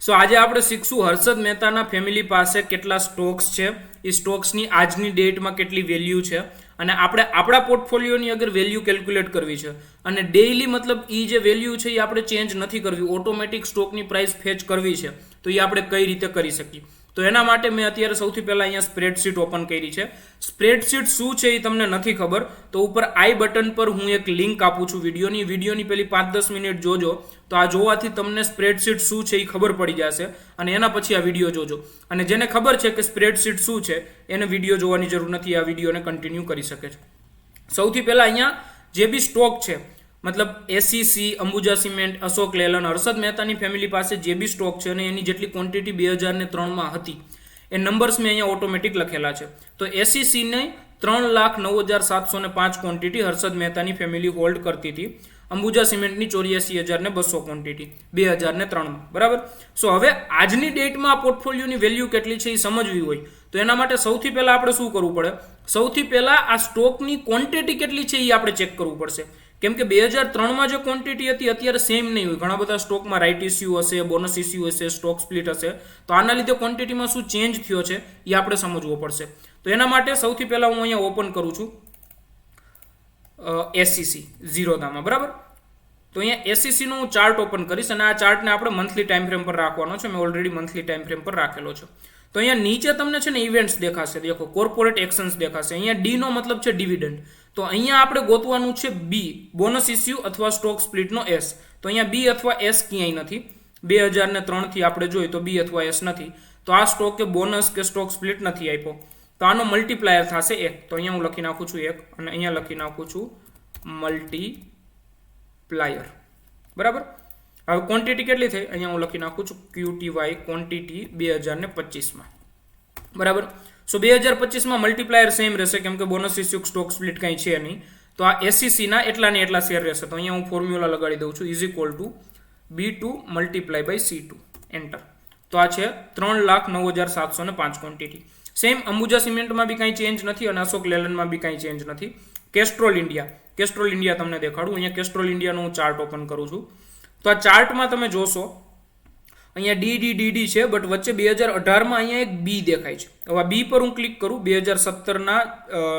સો આજે આપણે શીખશું હર્ષદ મહેતાના ફેમિલી પાસે કેટલા સ્ટોક્સ છે, એ સ્ટોક્સની આજની ડેટમાં કેટલી વેલ્યુ છે, અને આપણે આપણા પોર્ટફોલિયોની અગર વેલ્યુ કેલ્ક્યુલેટ કરવી છે અને ડેઇલી મતલબ એ જે વેલ્યુ છે એ આપણે ચેન્જ નથી કરવી, ઓટોમેટિક સ્ટોકની પ્રાઇસ ફેચ કરવી છે, તો એ આપણે કઈ રીતે કરી શકીએ. તો એના માટે મેં અત્યારે સૌથી પહેલા અહીંયા સ્પ્રેડશીટ ઓપન કરી છે. સ્પ્રેડશીટ શું છે એ તમને નથી ખબર તો ઉપર આઈ બટન પર હું એક લિંક આપું છું વિડીયોની પેલી 5-10 મિનિટ જોજો, તો આ જોવાથી તમને સ્પ્રેડશીટ શું છે એ ખબર પડી જશે અને એના પછી આ વિડીયો જોજો. અને જેને ખબર છે કે સ્પ્રેડશીટ શું છે એને વિડીયો જોવાની જરૂર નથી, આ વિડીયોને કન્ટિન્યુ કરી શકે છે. સૌથી પહેલા અહીંયા જે બી સ્ટોક છે મતલબ એસીસી, અંબુજા સિમેન્ટ, અશોક લેલન, હર્ષદ મહેતાની ફેમિલી પાસે જે બી સ્ટોક છે અને એની જેટલી ક્વોન્ટિટી 2003માં હતી એ નંબર્સ મેં અહીંયા ઓટોમેટિક લખેલા છે. તો એસીસીને 3,09,705 ક્વોન્ટિટી હર્ષદ મહેતાની ફેમિલી હોલ્ડ કરતી હતી, અંબુજા સિમેન્ટની 84,200 ક્વોન્ટિટી 2003માં, બરાબર. સો હવે આજની ડેટમાં આ પોર્ટફોલિયોની વેલ્યુ કેટલી છે એ સમજવી હોય તો એના માટે સૌથી પહેલા આપણે શું કરવું પડે, સૌથી પહેલા આ સ્ટોકની ક્વોન્ટિટી કેટલી છે એ આપણે ચેક કરવું પડશે. કેમ કે 2003માં જે ક્વોન્ટિટી હતી અત્યારે સેમ નહીં હોય, ઘણા બધા સ્ટોકમાં રાઇટ ઇસ્યુ હશે, બોનસ ઇસ્યુ હશે, સ્ટોક સ્પ્લિટ હશે, તો આના લીધે ક્વોન્ટિટીમાં શું ચેન્જ થયો છે એ આપણે સમજવો પડશે. તો એના માટે સૌથી પહેલા હું અહીંયા ઓપન કરું છું એસસીસી ઝીરોધામાં, બરાબર. તો અહીંયા એસસીસી નો હું ચાર્ટ ઓપન કરીશ અને આ ચાર્ટને આપણે મંથલી ટાઈમ ફ્રેમ પર રાખવાનો છે. મેં ઓલરેડી મંથલી ટાઈમ ફ્રેમ પર રાખેલો છે. તો અહીંયા નીચે તમને છે ને ઇવેન્ટ્સ દેખાશે, દેખો કોર્પોરેટ એક્શન્સ દેખાશે. અહીંયા ડી નો મતલબ છે ડિવિડન્ડ, તો અહીંયા આપણે ગોતવાનું છે બી, બોનસ ઇસ્યુ અથવા સ્ટોક સ્પ્લિટનો એસ. તો અહીંયા બી અથવા એસ ક્યાંય નથી. 2003 થી આપણે જોઈએ તો બી અથવા એસ નથી, તો આ સ્ટોક કે બોનસ કે સ્ટોક સ્પ્લિટ નથી આપ્યો, તો આનો મલ્ટીપ્લાયર થશે 1. તો અહીંયા હું લખી નાખું છું 1 અને અહીંયા લખી નાખું છું મલ્ટીપ્લાયર, બરાબર. હવે ક્વોન્ટિટી કેટલી થઈ અહીંયા હું લખી નાખું છું QTY ક્વોન્ટિટી 2025માં, બરાબર. સો 2025માં મલ્ટીપ્લાયર સેમ રહેશે કેમ કે બોનસ ઇસ્યુ સ્ટોક સ્પ્લિટ કંઈ છે નહીં, તો આ એસસીસી ના એટલા ને એટલા શેર રહેશે. તો અહીંયા હું ફોર્મ્યુલા લગાડી દઉં છું = B2 × C2 એન્ટર. તો આ છે 3,09,705 ક્વોન્ટિટી. સેમ અંબુજા સિમેન્ટમાં બી કાંઈ ચેન્જ નથી અને અશોક લેલનમાં બી કાંઈ ચેન્જ નથી. કેસ્ટ્રોલ ઇન્ડિયા તમને દેખાડું. અહીંયા કેસ્ટ્રોલ ઇન્ડિયાનો હું ચાર્ટ ઓપન કરું છું. તો આ ચાર્ટમાં તમે જોશો અહીંયા ડી છે, બટ વચ્ચે 2018માં અહીંયા એક બી દેખાય છે. હવે બી પર હું ક્લિક કરું, 2017ના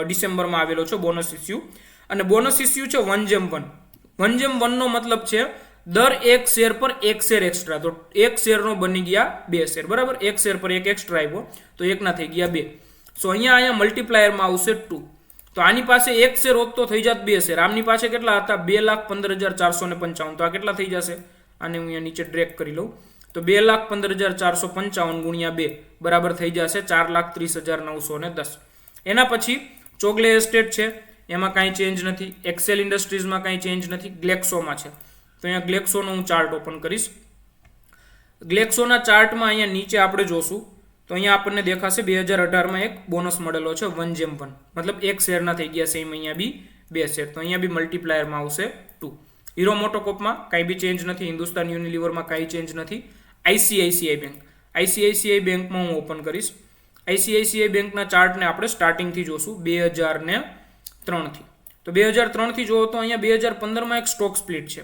ડિસેમ્બરમાં આવેલો છે બોનસ ઇસ્યુ, અને બોનસ ઇસ્યુ છે 1:1. 1:1 નો મતલબ છે દર એક શેર પર એક શેર એક્સ્ટ્રા, તો એક શેરનો બની ગયા 2 શેર, બરાબર. એક શેર પર એક એક્સ્ટ્રા આવ્યો તો એકના થઈ ગયા 2. સો અહીંયા મલ્ટીપ્લાયરમાં આવશે 2. તો આની પાસે એક શેર હોત તો થઈ જાત 2 શેર. આમની પાસે કેટલા હતા 2,15,455, તો આ કેટલા થઈ જશે, આને હું અહીંયા નીચે ડ્રેગ કરી લઉં તો 2,15,455 ગુણ્યા 2 બરાબર થઈ જશે 4,30,910. એના પછી ચોગલે એસ્ટેટ છે, એમાં કાંઈ ચેન્જ નથી. એક્સેલ ઇન્ડસ્ટ્રીઝમાં કાંઈ ચેન્જ નથી. ગ્લેક્સોમાં છે, તો અહીંયા ગ્લેક્સોનો હું ચાર્ટ ઓપન કરીશ. ગ્લેક્સોના ચાર્ટમાં અહીંયા નીચે આપણે જોશું તો અહીંયા આપણને દેખાશે 2018માં એક બોનસ મળેલો છે 1:1, મતલબ એક શેરના થઈ ગયા સેમ, અહીંયા બી 2 શેર, તો અહીંયા બી મલ્ટીપ્લાયરમાં આવશે 2. હીરો મોટોકોપમાં કાંઈ બી ચેન્જ નથી. હિન્દુસ્તાન યુનિલિવરમાં કાંઈ ચેન્જ નથી. આઈસીઆઈસીઆઈ બેંકમાં હું ઓપન કરીશ. આઈસીઆઈસીઆઈ બેંકના ચાર્ટને આપણે સ્ટાર્ટિંગથી જોશું 2003થી. તો 2003થી જોવો તો અહીંયા 2015માં એક સ્ટોક સ્પ્લિટ છે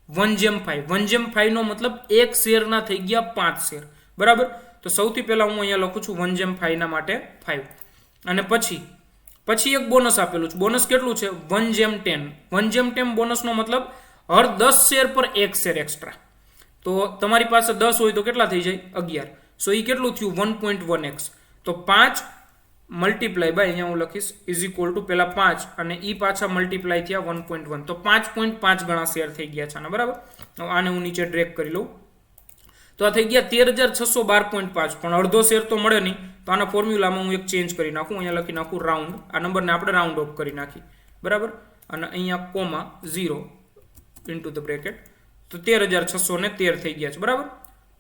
1:5. 1:5 નો મતલબ એક શેરના થઈ ગયા 5 શેર, બરાબર. તો સૌથી પહેલા હું અહીંયા લખું છું 1:5 ના માટે 5, અને પછી એક બોનસ આપેલું છે. બોનસ કેટલું છે 1:10. 1:10 બોનસનો મતલબ હર 10 શેર પર એક શેર એક્સ્ટ્રા. તો તમારી પાસે 10 હોય તો કેટલા થઈ જાય 11. સો એ કેટલું થયું 1.1x. તો 5 મલ્ટીપ્લાય બાય અહીંયા હું લખીશ = પેલા 5 અને ઈ પાછા મલ્ટીપ્લાય થયા 1.1, તો 5.5 ગણા શેર થઈ ગયા છે, બરાબર. આને હું નીચે ડ્રેગ કરી લઉં તો આ થઈ ગયા 13,612.5, પણ અડધો શેર તો મળે નહીં, તો આના ફોર્મ્યુલામાં હું એક ચેન્જ કરી નાખું. અહીંયા લખી નાખું રાઉન્ડ, આ નંબરને આપણે રાઉન્ડ ઓફ કરી નાખી, બરાબર. અને અહીંયા કોમા 0 ઇન્ટુ ધ બ્રેકેટ, તો 13,613 થઈ ગયા છે, બરાબર.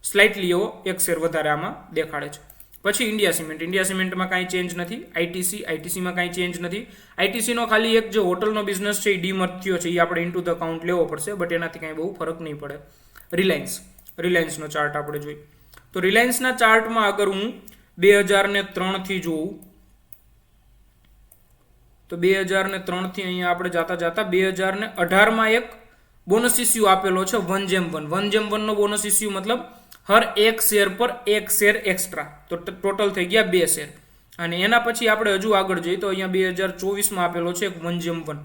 સ્લાઇટલી એવો એક શેર વધારે આમાં દેખાડે છે. પછી ઇન્ડિયા સિમેન્ટમાં કાંઈ ચેન્જ નથી. આઈટીસીમાં કાંઈ ચેન્જ નથી. આઈટીસીનો ખાલી એક જે હોટલનો બિઝનેસ છે એ ડીમર્જ થયો છે, એ આપણે ઇન્ટુ ધ અકાઉન્ટ લેવો પડશે, બટ એનાથી કાંઈ બહુ ફરક નહીં પડે. રિલાયન્સનો ચાર્ટ આપણે જોઈએ તો રિલાયન્સના ચાર્ટમાં અગર હું 2003થી જોઉં તો 2003થી અહીંયા આપણે જાતા 2018માં એક બોનસ ઇસ્યુ આપેલો છે 1:1. 1:1 નો બોનસ ઇસ્યુ મતલબ હર એક શેર પર એક શેર એક્સ્ટ્રા, તો ટોટલ થઈ ગયા 2 શેર. અને એના પછી આપણે હજુ આગળ જઈએ તો અહીંયા 2024 આપેલો છે 1:1,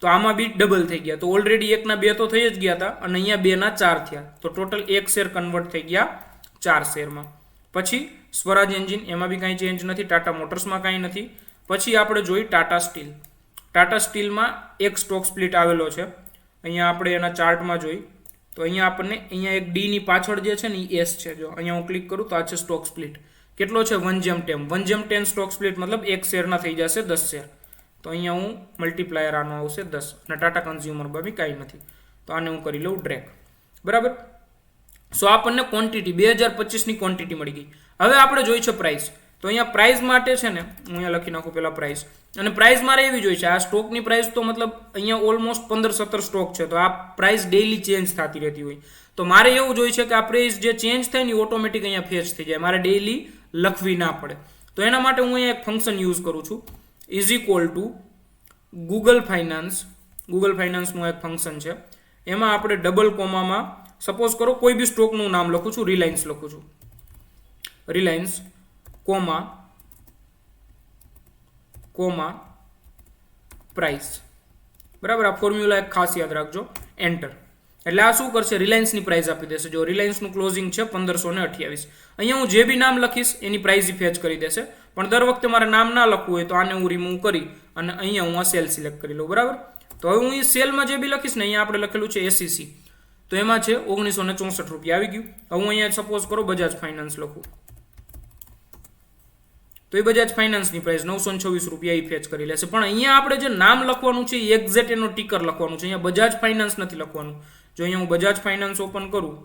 તો આમાં બી ડબલ થઈ ગયા. તો ઓલરેડી 1 ના 2 તો થઈ જ ગયા હતા અને અહીંયા 2 ના 4 થયા, તો ટોટલ 1 શેર કન્વર્ટ થઈ ગયા 4 શેરમાં. પછી સ્વરાજ એન્જિન, એમાં બી કાંઈ ચેન્જ નથી. ટાટા મોટર્સમાં કાંઈ નથી. પછી આપણે જોઈ ટાટા સ્ટીલ. ટાટા સ્ટીલમાં એક સ્ટોક સ્પ્લિટ આવેલો છે. અહીંયા આપણે એના ચાર્ટમાં જોઈ તો અહીંયા આપણને અહીંયા એક ડી ની પાછળ જે છે ને એ એસ છે. જો અહીંયા હું ક્લિક કરું તો આ છે સ્ટોક સ્પ્લિટ. કેટલો છે 1:10. 1:10 સ્ટોક સ્પ્લિટ મતલબ એક શેરના થઈ જશે 10 શેર. તો અહીંયા હું મલ્ટીપ્લાયર આનો આવશે 10 અને ટાટા કન્ઝ્યુમરમાં બી કાંઈ નથી. તો આને હું કરી લઉં ડ્રેક. બરાબર. સો આપણને ક્વોન્ટિટી 2025 ની ક્વોન્ટિટી મળી ગઈ. હવે આપણે જોઈ છે પ્રાઇસ. તો અહીંયા પ્રાઇસ માટે છે ને હું અહીંયા લખી નાખું પહેલા પ્રાઇસ, અને પ્રાઇસ મારે એવી જોઈ છે આ સ્ટોકની પ્રાઇસ તો મતલબ અહીંયા ઓલમોસ્ટ 15-17 સ્ટોક છે, તો આ પ્રાઇસ ડેઈલી ચેન્જ થતી રહેતી હોય. તો મારે એવું જોઈએ છે કે આ પ્રાઇસ જે ચેન્જ થાય ને ઓટોમેટિક અહીંયા ફેચ થઈ જાય, મારે ડેઈલી લખવી ના પડે. તો એના માટે હું અહીંયા એક ફંક્શન યુઝ કરું છું, is equal to Google finance. Google ફાઇનાન્સનું એક ફંક્શન છે, એમાં આપણે ડબલ કોમામાં સપોઝ કરો કોઈ બી સ્ટોકનું નામ લખું છું, રિલાયન્સ લખું છું, રિલાયન્સ કોમા પ્રાઇસ. બરાબર. આ ફોર્મ્યુલા એક ખાસ યાદ રાખજો, એન્ટર. એટલે આ શું કરશે, રિલાયન્સની પ્રાઇસ આપી દેશે. જો રિલાયન્સનું ક્લોઝિંગ છે 1528, અહીંયા હું જે બી નામ લખીશ એની પ્રાઇસ ફેચ કરી દેશે. પણ દર વખતે મારે નામ ના લખવું હોય તો આને હું રિમૂવ કરી અને અહીંયા હું આ સેલ સિલેક્ટ કરી લઉં. બરાબર. તો હવે હું એ સેલમાં જે બી લખીશ ને અહીંયા આપણે લખેલું છે SEC, તો એમાં છે 1964 રૂપિયા આવી ગયું. હવે હું અહીંયા સપોઝ કરો બજાજ ફાઇનાન્સ લખું તો એ બજાજ ફાઇનાન્સની પ્રાઇસ 926 રૂપિયા એ ફેચ કરી લેશે. પણ અહીંયા આપણે જે નામ લખવાનું છે એ એક્ઝેક્ટ એનો ટીકર લખવાનું છે. અહીંયા બજાજ ફાઇનાન્સ નથી લખવાનું. જો અહીંયા હું બજાજ ફાઇનાન્સ ઓપન કરું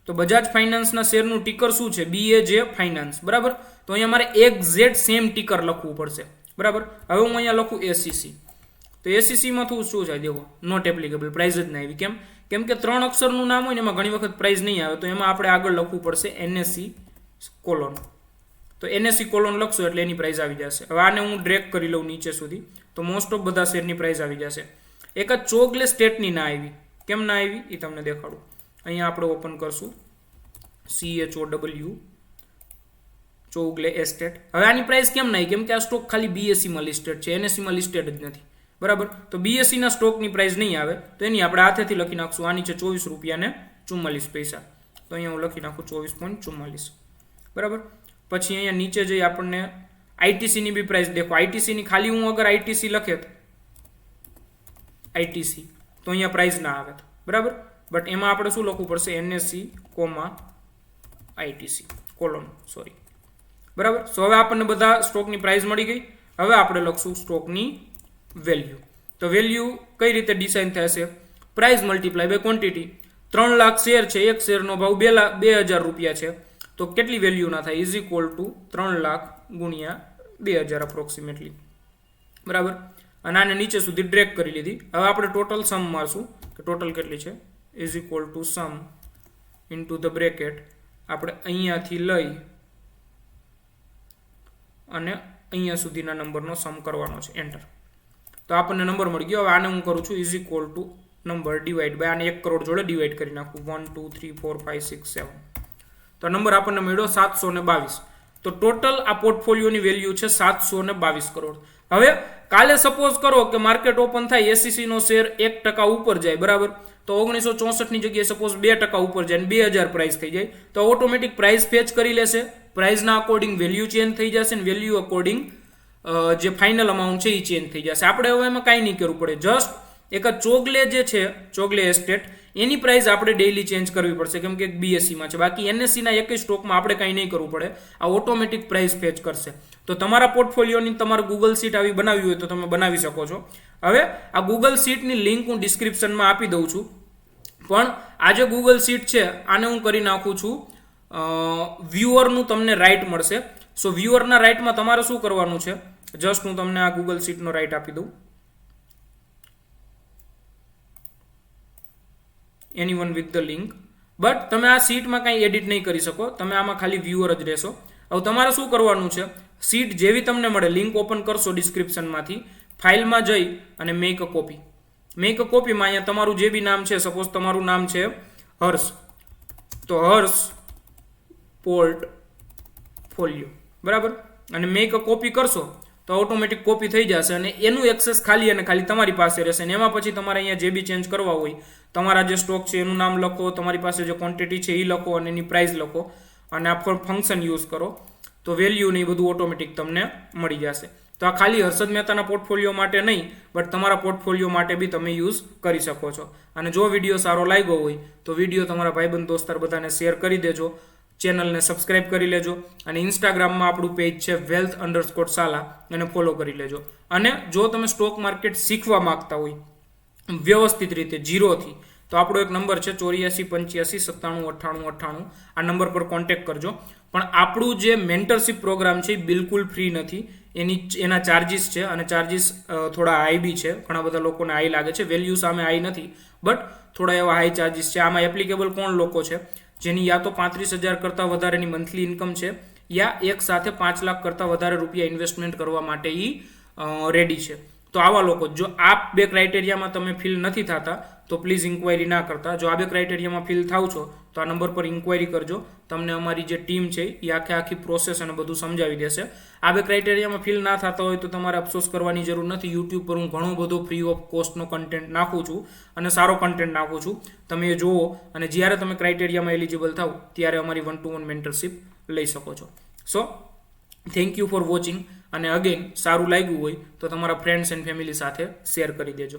તો બજાજ ફાઇનાન્સના શેરનું ટીકર શું છે, BAJ ફાઇનાન્સ. બરાબર. તો અહીંયા મારે એક્ઝેક્ટ સેમ ટીકર લખવું પડશે. બરાબર. હવે હું અહીંયા લખું SEC, તો SEC માં શું છે, દેખો નોટ એપ્લિકેબલ, પ્રાઇસ જ ના આવી. કેમ કે 3 અક્ષરનું નામ હોય ને એમાં ઘણી વખત પ્રાઇસ નહીં આવે, તો એમાં આપણે આગળ લખવું પડશે NSE કોલોન. તો NSE કોલોન લખશો એટલે એની પ્રાઇસ આવી જશે. હવે આને હું ડ્રેગ કરી લઉં નીચે સુધી, તો મોસ્ટ ઓફ બધા શેરની પ્રાઇસ આવી જશે. એક જ ચોગલે સ્ટેટની ના આવી. કેમ ના આવી એ તમને દેખાડું. અહીંયા આપણે ઓપન કરશું CHOW ચોગલે એસ્ટેટ. હવે આની પ્રાઇસ કેમ ના આવી, કેમ કે આ સ્ટોક ખાલી BSE માં લિસ્ટેડ છે, NSE માં લિસ્ટેડ જ નથી. બરાબર. તો BSE ના સ્ટોકની પ્રાઇસ નહીં આવે, તો એની આપણે હાથેથી લખી નાખશું. આની છે 24 રૂપિયા ને 44 પૈસા, તો અહીંયા હું લખી નાખું 24.44. બરાબર. પછી અહીંયા નીચે જઈ આપણને ITC ની બી પ્રાઇસ દેખો. ITC ની ખાલી હું અગર ITC લખે ITC તો અહીંયા પ્રાઇસ ના આવે. બરાબર. બટ એમાં આપણે શું લખવું પડશે, NSE ITC કોલોન, સોરી. બરાબર. સો હવે આપણને બધા સ્ટોકની પ્રાઇસ મળી ગઈ. હવે આપણે લખશું સ્ટોકની વેલ્યુ. તો વેલ્યુ કઈ રીતે ડિસાઇન થશે, price multiply by quantity. 3 lakh share છે, એક શેરનો ભાવ 2000 રૂપિયા છે, તો કેટલી વેલ્યુ ના થાય, ઇઝ ઇક્વલ ટુ 3 લાખ ગુણ્યા 2000 અપ્રોક્સિમેટલી. બરાબર. અને આને નીચે સુધી ડ્રેગ કરી લીધી. હવે આપણે ટોટલ સમ મારશું કે ટોટલ કેટલી છે, is equal to sum into the bracket. આપણે અહીંયાથી લઈ અને અહીંયા સુધીના નંબરનો સમ કરવાનો છે, એન્ટર. તો આપણને નંબર મળી ગયો. હવે આને હું કરું છું is equal to number divide by, આને 1 કરોડ જોડે ડિવાઈડ કરી નાખું, 1 2 3 4 5 6 7. તો નંબર આપણને મળ્યો 722. તો ટોટલ આ પોર્ટફોલિયોની વેલ્યુ છે 722 કરોડ. હવે કાલે સપોઝ કરો કે માર્કેટ ઓપન થાય, SEC નો શેર 1% ઉપર જાય. બરાબર. તો 1964 ની જગ્યાએ સપોઝ 2% ઉપર જાય અને 2000 પ્રાઇસ થઈ જાય, તો ઓટોમેટિક પ્રાઇસ ફેચ કરી લેશે. પ્રાઇસના અકોર્ડિંગ વેલ્યુ ચેન્જ થઈ જશે અને વેલ્યુ અકોર્ડિંગ જે ફાઇનલ અમાઉન્ટ છે એ ચેન્જ થઈ જશે. આપણે હવે એમાં કાંઈ નહીં કરવું પડે, જસ્ટ એક ચોગલે જે છે, ચોગલે એસ્ટેટ, એની પ્રાઇસ આપણે ડેઈલી ચેન્જ કરવી પડશે, કેમ કે BSE માં છે. બાકી NSE ના એક જ સ્ટોકમાં આપણે કાંઈ નહીં કરવું પડે, આ ઓટોમેટિક પ્રાઇસ ફેચ કરશે. તો તમારા પોર્ટફોલિયોની તમારે ગૂગલ શીટ આવી બનાવવી હોય તો તમે બનાવી શકો છો. હવે આ ગૂગલ શીટની લિંક હું ડિસ્ક્રિપ્શનમાં આપી દઉં છું. પણ આ જે ગૂગલ શીટ છે આને હું કરી નાખું છું વ્યુઅરનું, તમને રાઇટ મળશે. સો વ્યુઅરના રાઇટમાં તમારે શું કરવાનું છે, જસ્ટ હું તમને આ ગૂગલ શીટનો રાઇટ આપી દઉં, anyone with the link. But તમે આ શીટમાં કાંઈ એડિટ નહીં કરી શકો, તમે આમાં ખાલી વ્યુઅર જ રહેશો. હવે તમારે શું કરવાનું છે, સીટ જેવી તમને મળે, લિંક ઓપન કરશો ડિસ્ક્રિપ્શનમાંથી, ફાઇલમાં જઈ અને make a copy. Make a કોપીમાં અહીંયા તમારું જે બી નામ છે, સપોઝ તમારું નામ છે હર્ષ, તો હર્ષ પોર્ટફોલિયો, બરાબર, અને મેક અ કોપી કરશો તો ઓટોમેટિક કોપી થઈ જશે અને એનું એક્સેસ ખાલી અને ખાલી તમારી પાસે રહેશે. અને એમાં પછી તમારે અહીંયા જે બી ચેન્જ કરવા હોય, તમારા જે સ્ટોક છે એનું નામ લખો, તમારી પાસે જે ક્વોન્ટિટી છે એ લખો અને એની પ્રાઇસ લખો અને આ ફંક્શન યુઝ કરો તો વેલ્યુ ને એ બધું ઓટોમેટિક તમને મળી જશે. તો આ ખાલી હર્ષદ મહેતાના પોર્ટફોલિયો માટે નહીં, બટ તમારા પોર્ટફોલિયો માટે બી તમે યુઝ કરી શકો છો. અને જો વિડીયો સારો લાગ્યો હોય તો વિડીયો તમારા ભાઈબંધ દોસ્તાર બધાને શેર કરી દેજો, ચેનલને સબસ્ક્રાઇબ કરી લેજો અને ઇન્સ્ટાગ્રામમાં આપણું પેજ છે wealth_sala, એને ફોલો કરી લેજો. અને જો તમે સ્ટોક માર્કેટ શીખવા માંગતા હોય વ્યવસ્થિત રીતે ઝીરોથી, તો આપણો એક નંબર છે 8485979898, આ નંબર પર કોન્ટેક્ટ કરજો. પણ આપણું જે મેન્ટરશિપ પ્રોગ્રામ છે એ બિલકુલ ફ્રી નથી, એના ચાર્જિસ છે અને ચાર્જિસ થોડા હાઈ બી છે. ઘણા બધા લોકોને હાઈ લાગે છે, વેલ્યુ સામે હાઈ નથી, બટ થોડા એવા હાઈ ચાર્જિસ છે. આમાં એપ્લિકેબલ કોણ લોકો છે? જેની યા તો 35,000 કરતાં વધારેની મંથલી ઇન્કમ છે, યા એક સાથે 5 લાખ કરતાં વધારે રૂપિયા ઇન્વેસ્ટમેન્ટ કરવા માટે એ રેડી છે. તો આવા લોકો, જો આ બે ક્રાઇટેરિયામાં તમે ફિલ નથી થતા તો પ્લીઝ ઇન્ક્વાયરી ના કરતા. જો આ બે ક્રાઇટેરિયામાં ફિલ થાવ છો તો આ નંબર પર ઇન્ક્વાયરી કરજો, તમને અમારી જે ટીમ છે એ આખી પ્રોસેસ અને બધું સમજાવી દેશે. આ બે ક્રાઇટેરિયામાં ફિલ ના થતા હોય તો તમારે અફસોસ કરવાની જરૂર નથી. યુટ્યુબ પર હું ઘણો બધો ફ્રી ઓફ કોસ્ટનો કન્ટેન્ટ નાખું છું અને સારો કન્ટેન્ટ નાખું છું, તમે એ જુઓ અને જ્યારે તમે ક્રાઇટેરિયામાં એલિજિબલ થાવ ત્યારે અમારી 1-to-1 મેન્ટરશિપ લઈ શકો છો. So thank you for watching. અને અગેન સારું લાગ્યું હોય તો તમારા ફ્રેન્ડ્સ એન્ડ ફેમિલી સાથે શેર કરી દેજો.